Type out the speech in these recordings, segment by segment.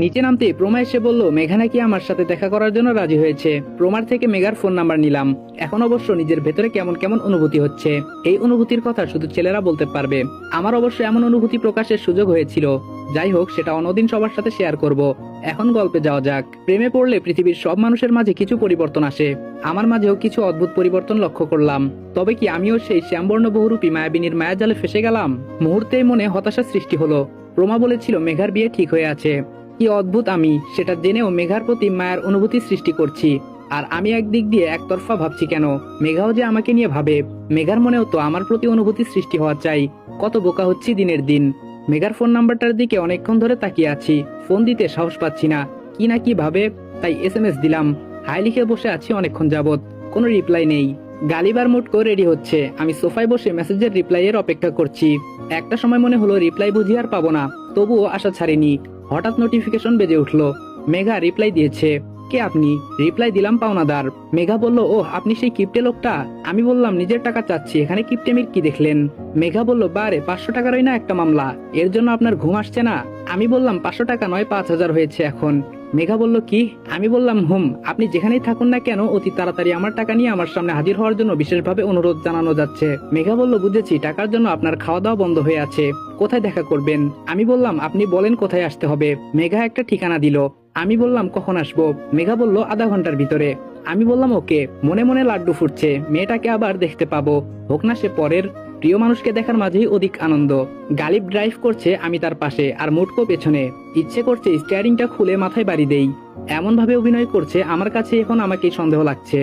নিচে নামতে প্রমা এসে বলল মেঘা নাকি আমার সাথে দেখা করার জন্য রাজি হয়েছে। প্রমার থেকে মেঘার ফোন নাম্বার নিলাম। এখন অবশ্য নিজের ভেতরে কেমন কেমন অনুভূতি হচ্ছে। এই অনুভূতির কথা শুধু ছেলেরা বলতে পারবে। আমার অবশ্য এমন অনুভূতি প্রকাশের সুযোগ হয়েছিল। যাই হোক, সেটা অন্যদিন সবার সাথে শেয়ার করব। এখন গল্পে যাওয়া যাক। প্রেমে পড়লে পৃথিবীর সব মানুষের মাঝে কিছু পরিবর্তন আসে। আমার মাঝেও কিছু অদ্ভুত পরিবর্তন লক্ষ্য করলাম। তবে কি আমিও সেই শ্যামবর্ণ বহুরূপী মায়াবিনীর মায়াজালে ফেসে গেলাম? মুহূর্তেই মনে হতাশা সৃষ্টি হলো। প্রমা বলেছিল মেঘার বিয়ে ঠিক হয়ে আছে। কি অদ্ভুত, আমি সেটা জেনেও মেঘার প্রতি মায়ের অনুভূতি সৃষ্টি করছি। আর আমি একদিক দিয়ে একতরফা ভাবছি কেন? মেঘাও যে আমাকে নিয়ে ভাবে। মেঘার মনেও তো আমার প্রতি অনুভূতি সৃষ্টি হওয়া চাই। কত বোকা হচ্ছি দিনের দিন। মেঘার ফোন নাম্বারটার দিকে অনেকক্ষণ ধরে তাকিয়ে আছি। ফোন দিতে সাহস পাচ্ছি না। কি না কি ভাবে, তাই SMS দিলাম। হাই লিখে বসে আছি অনেকক্ষণ যাবত, কোনো রিপ্লাই নেই। গালিবার মুটকো রেডি হচ্ছে। আমি সোফায় বসে মেসেজের রিপ্লাই এর অপেক্ষা করছি। একটা সময় মনে হলো রিপ্লাই বুঝি আর পাবো না, তবুও আশা ছাড়িনি। হঠাৎ নোটিফিকেশন বেজে উঠলো। মেঘা রিপ্লাই দিয়েছে। কে আপনি? রিপ্লাই দিলাম পাওনাদার। মেঘা বলল, ও আপনি সেই কিপটে লোকটা। আমি বললাম নিজের টাকা চাচ্ছি, এখানে কিপটেমির কি দেখলেন? মেঘা বলল, বারে 500 টাকারই না একটা মামলা, এর জন্য আপনার ঘুম আসছে না? আমি বললাম 500 টাকা নয়, 5000 হয়েছে এখন। মেঘা বলল, কি? আমি বললাম, আপনি যেখানেই থাকুন না কেন অতি তাড়াতাড়ি আমার টাকা নিয়ে আমার সামনে হাজির হওয়ার জন্য বিশেষভাবে অনুরোধ জানানো যাচ্ছে। মেঘা বলল, বুঝেছি, টাকার জন্য আপনার খাওয়া দাওয়া বন্ধ হয়ে আছে। কোথায় দেখা করবেন? আমি বললাম, আপনি বলেন কোথায় আসতে হবে। মেঘা একটা ঠিকানা দিল। আমি বললাম, কখন আসবো? মেঘা বলল, আধা ঘন্টার ভিতরে। আমি বললাম, ওকে। মনে মনে লাড্ডু ফুটছে, মেয়েটাকে আবার দেখতে পাবো। হোক না সে পরের। প্রিয় মানুষকে দেখার মাঝেই অধিক আনন্দ। গালিব ড্রাইভ করছে, আমি তার পাশে, আর মুটকো পেছনে। ইচ্ছে করছে স্টিয়ারিংটা খুলে মাথায় বাড়ি দেই। এমন ভাবে অভিনয় করছে, আমার কাছে এখন আমাকেই সন্দেহ লাগছে।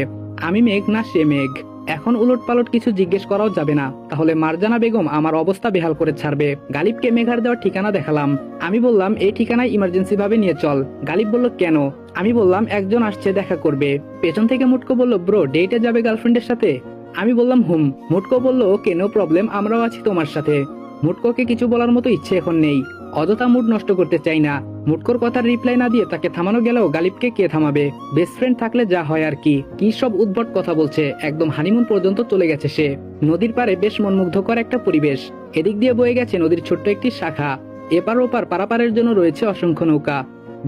আমি মেঘ না সে মেঘ। এখন উলট পালট কিছু জিজ্ঞেস করাও যাবে না, তাহলে মারজানা বেগম আমার অবস্থা বেহাল করে ছাড়বে। গালিবকে মেঘার দেওয়ার ঠিকানা দেখালাম। আমি বললাম, এই ঠিকানায় ইমার্জেন্সি ভাবে নিয়ে চল। গালিব বলল, কেন? আমি বললাম, একজন আসছে দেখা করবে। পেছন থেকে মুটকো বলল, ব্রো ডেটে যাবে গার্লফ্রেন্ডের সাথে? আমি বললাম, মুটকো বলল, ওকে, নো প্রবলেম, আমরাও আছি তোমার সাথে। মুটকোকে কিছু বলার মতো ইচ্ছে এখন নেই। অযথা মুড নষ্ট করতে চাই না। মুটকোর কথার রিপ্লাই না দিয়ে তাকে থামানো গেলেও গালিবকে কে থামাবে? বেস্ট ফ্রেন্ড থাকলে যা হয় আর কি। কি সব উদ্ভট কথা বলছে, একদম হানিমুন পর্যন্ত চলে গেছে সে। নদীর পাড়ে বেশ মনমুগ্ধকর একটা পরিবেশ। এদিক দিয়ে বয়ে গেছে নদীর ছোট্ট একটি শাখা। এপার ওপার পারাপারের জন্য রয়েছে অসংখ্য নৌকা।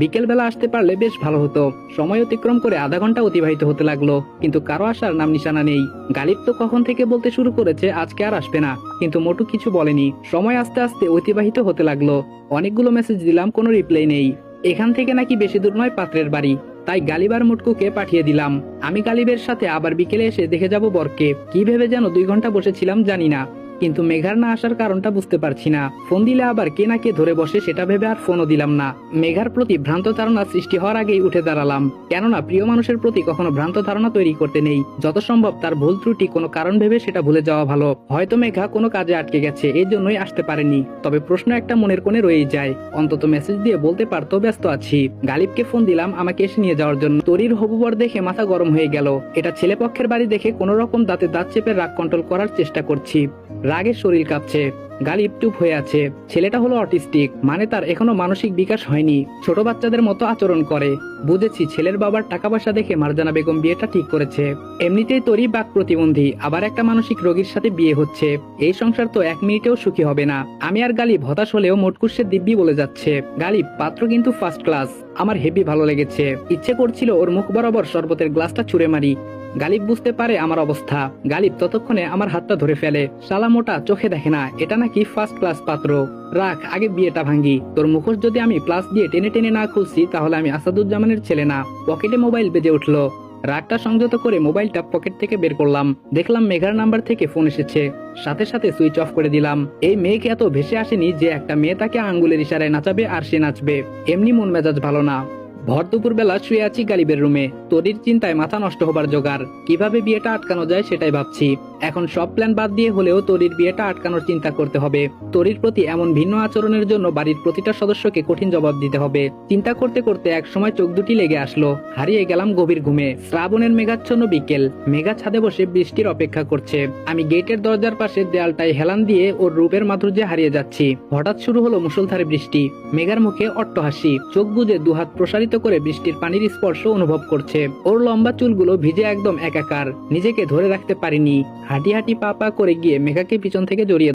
বিকেল বেলা আসতে পারলে বেশ ভালো হতো। সময় অতিক্রম করে আধা ঘন্টা অতিবাহিত হতে লাগলো, কিন্তু কারো আসার নাম নিশানা নেই। গালিব তো কখন থেকে বলতে শুরু করেছে আজকে আর আসবে না, কিন্তু মোটু কিছু বলেনি। সময় আস্তে আস্তে অতিবাহিত হতে লাগলো। অনেকগুলো মেসেজ দিলাম, কোনো রিপ্লাই নেই। এখান থেকে নাকি বেশি দূর নয় পাত্রের বাড়ি, তাই গালিব আর মুটকুকে পাঠিয়ে দিলাম। আমি গালিবের সাথে আবার বিকেলে এসে দেখে যাব বরকে। কি ভেবে যেন 2 ঘন্টা বসেছিলাম জানি না, কিন্তু মেঘার না আসার কারণটা বুঝতে পারছি না। ফোন দিলে আবার কে না কে ধরে বসে সেটা ভেবে আর ফোনও দিলাম না। মেঘার প্রতি ভ্রান্ত ধারণা সৃষ্টি হওয়ার আগেই উঠে দাঁড়ালাম, কেননা প্রিয় মানুষের প্রতি কখনো ভ্রান্ত ধারণা তৈরি করতে নেই। যত সম্ভব তার ভুল ত্রুটি কোনো কারণ ভেবে সেটা ভুলে যাওয়া ভালো। হয়তো মেঘা কোনো কাজে আটকে গেছে, এই জন্যই আসতে পারেনি। তবে প্রশ্ন একটা মনের কোণে রয়েই যায়। অন্তত মেসেজ দিয়ে বলতে পারতো ব্যস্ত আছি। গালিবকে ফোন দিলাম আমাকে এসে নিয়ে যাওয়ার জন্য। তরির হবুবর দেখে মাথা গরম হয়ে গেল। এটা ছেলে পক্ষের বাড়ি দেখে কোনো রকম দাঁতে দাঁত চেপে রাগ কন্ট্রোল করার চেষ্টা করছি। রাগে শরীর কাঁপছে। গালিব চুপ হয়ে আছে। ছেলেটা হলো অটিস্টিক, মানে তার এখনো মানসিক বিকাশ হয়নি। ছোট বাচ্চাদের মতো আচরণ করে। বুঝেছি, ছেলের বাবার টাকা পয়সা দেখে মারজানা বেগম বিয়েটা ঠিক করেছে। এমনিতেই তরি বাক প্রতিবন্ধী, আবার একটা মানসিক রোগীর সাথে বিয়ে হচ্ছে। এই সংসার তো 1 মিনিটেও সুখী হবে না। আমি আর গালিব হতাশ হলেও মোটকুশের দিব্যি বলে যাচ্ছে। গালিব পাত্র কিন্তু ফার্স্ট ক্লাস। আমার হেভি ভালো লেগেছে। ইচ্ছে করছিল ওর মুখ বরাবর শরবতের গ্লাসটা ছুঁড়ে মারি। গালিব বুঝতে পারে আমার অবস্থা। গালিব ততক্ষণে আমার হাতটা ধরে ফেলে। শালা মোটা চোখে দেখে না এটা নাকি ফার্স্ট ক্লাস পাত্র। রাখ, আগে বিয়েটা ভাঙ্গি। তোর মুখোশ যদি আমি প্লাস দিয়ে টেনে টেনে না খুলছি তাহলে আমি আসাদুজ্জামানের ছেলে না। পকেটে মোবাইল বেজে উঠলো। রাগটা সংযত করে মোবাইলটা পকেট থেকে বের করলাম। দেখলাম মেঘার নাম্বার থেকে ফোন এসেছে। সাথে সাথে সুইচ অফ করে দিলাম। এই মেঘ এত ভেসে আসেনি যে একটা মেয়ে তাকে আঙ্গুলের ইশারায় নাচাবে আর সে নাচবে। এমনি মন মেজাজ ভালো না। ভর দুপুর বেলা শুয়ে আছি গালিবের রুমে। তরির চিন্তায় মাথা নষ্ট হবার জোগাড়। কিভাবে বিয়েটা আটকানো যায় সেটাই ভাবছি। এখন সব প্ল্যান বাদ দিয়ে হলেও তরির বিয়েটা আটকানোর চিন্তা করতে হবে। তরির প্রতি এমন ভিন্ন আচরণের জন্য বাড়ির প্রতিটা সদস্যকে কঠিন জবাব দিতে হবে। চিন্তা করতে করতে এক সময় চোখ দুটি লেগে আসলো। হারিয়ে গেলাম গভীর ঘুমে। শ্রাবণের মেঘাচ্ছন্ন বিকেল। মেঘা ছাদে বসে বৃষ্টির অপেক্ষা করছে। আমি গেটের দরজার পাশে দেয়ালটায় হেলান দিয়ে ওর রূপের মাধুর্যে হারিয়ে যাচ্ছি। হঠাৎ শুরু হলো মুষলধারে বৃষ্টি। মেঘার মুখে অট্টহাসি। চোখ বুজে দুহাত প্রসারিত করে বৃষ্টির পানির স্পর্শ অনুভব করছে। ওর লম্বা চুলগুলো ভিজে একদম একাকার। নিজেকে ধরে রাখতে পারিনি। হাঁটি হাঁটি পা পা করে গিয়ে মেঘাকে পিছন থেকে জড়িয়ে